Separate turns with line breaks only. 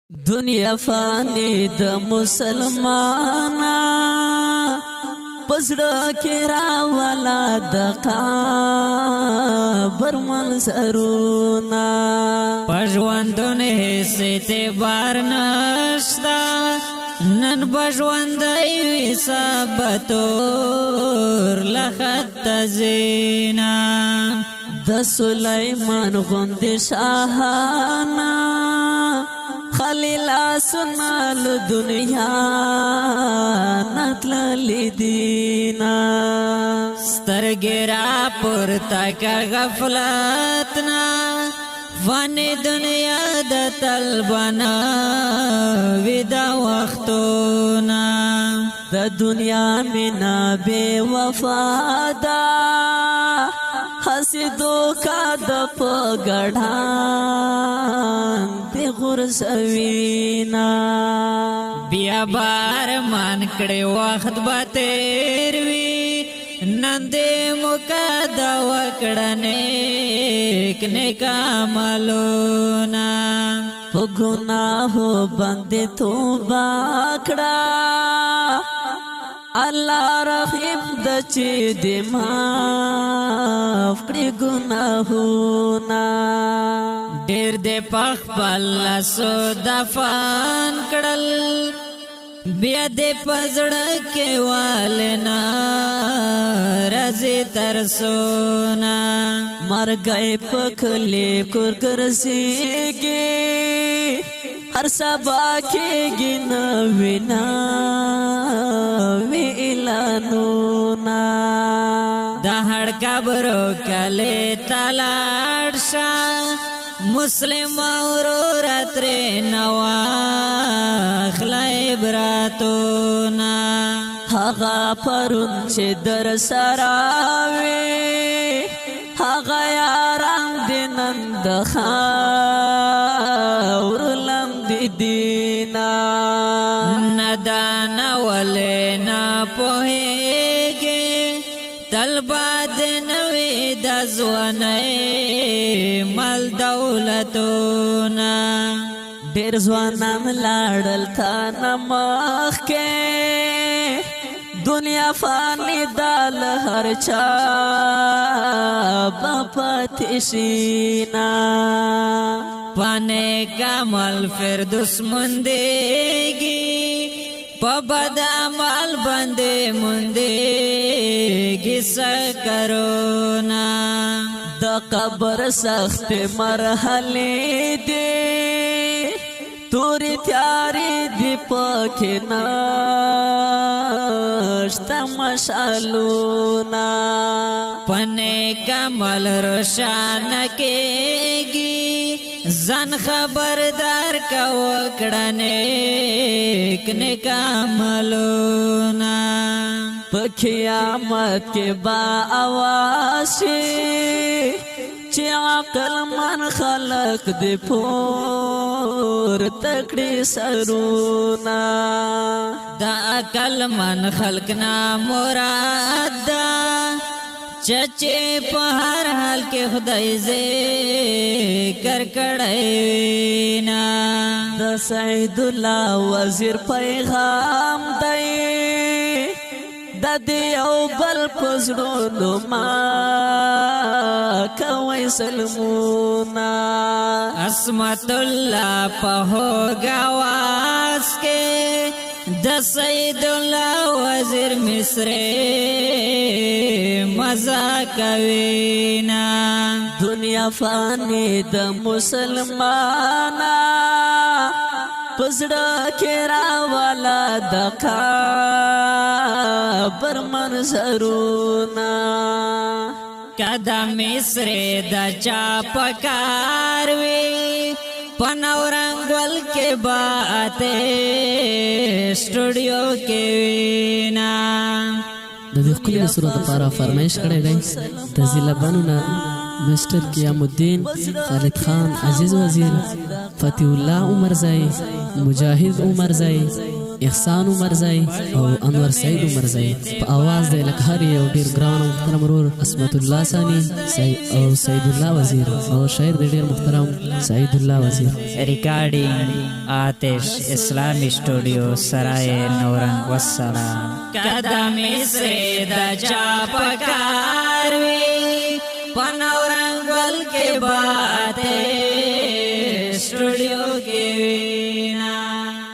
دنیا فانی د مسلمانا پزړه کې راوالا د قبر منظرونه
پژوندونه سته بار نشتا نن بژوندای وی سبتور لخت زینا
د سلیمان غوند شاهانا خلیل سنال دنیا نتل دینا
سترګرا پورته کا غفلتنا فانی دنیا د طلبنا ودا وختونا
د دنیا مینا بے وفادا حسدو کا د پګړان په غرسوینا
بیا بار مان کړي وخت به تیر وی نن دې مقدا وکړنه نیک عملونه
په ګناهو باندې توبه کړه الله رحیم د چې دې معاف کړي ګناهونه
ډېر دې پخ بل سو دفن کړل بیا دې پزړه کې والنا رزي ترسونا
مرګي پکلي کور ګرځيږي هر سبا کېږي نوینا وی اعلانونا
د هړ قبرو کله تلاړ شه مسلم اورور ترې نوا خلای براتونا
هغه پرون چې در سراوي هغه یاران دې نن د خاور لمد دینا
ندان ولنا پوهیږي تلباد نوې د ځوانۍ مال دولتونه
ډېر ځوانان لاړل تا نمخ کې دنیا فانی دال هر چا بپتشینا
پانے کامل فردوس مندگی پبد عمل بندے مندگی سکرونا
د قبر سخت مرحله دی توری تیاری دی پکنا شتا مشالونا
پنے کمل روشان کېږي ځان خبردار کا وکړنه نیک عملونه
په قیامت کې با आवाज چې عقل من خلق دی پور تکړی سرونا
دا عقل من خلق نا مراد دا چچے په هر حال کې خدای ذکر کړی نا
د سید الله وزیر پیغام دی د دې او بل پزړو ما کوي سلمونا
عصمت الله په غواس کې د سید الله وزیر مصر مزا کوینا
دنیا فانی د مسلمانا پزړه کې راوالا د قبر منظرونه
کدا مصر د چا پکار وی پنورنګول کې باته سټوډیو کې وینا
د دې خپل سره د پاره فرمایش کړی دی د زیلبانونه مستر قیام الدین خالد خان عزیز وزیر فتح الله عمر زئی مجاهد عمر زئی احسان عمرزی او انور سعید عمرزی په आवाज د لکهر یو ډیر ګران او محترم ورور اسمت الله ثانی او سعید الله وزیر او شاعر د ډیر محترم سعید الله وزیر.
ریکارډینګ آتش اسلامی سټوډیو سرای نورنګ والسلام. قدم سره د چا پکار وی پنورنګ ول کې با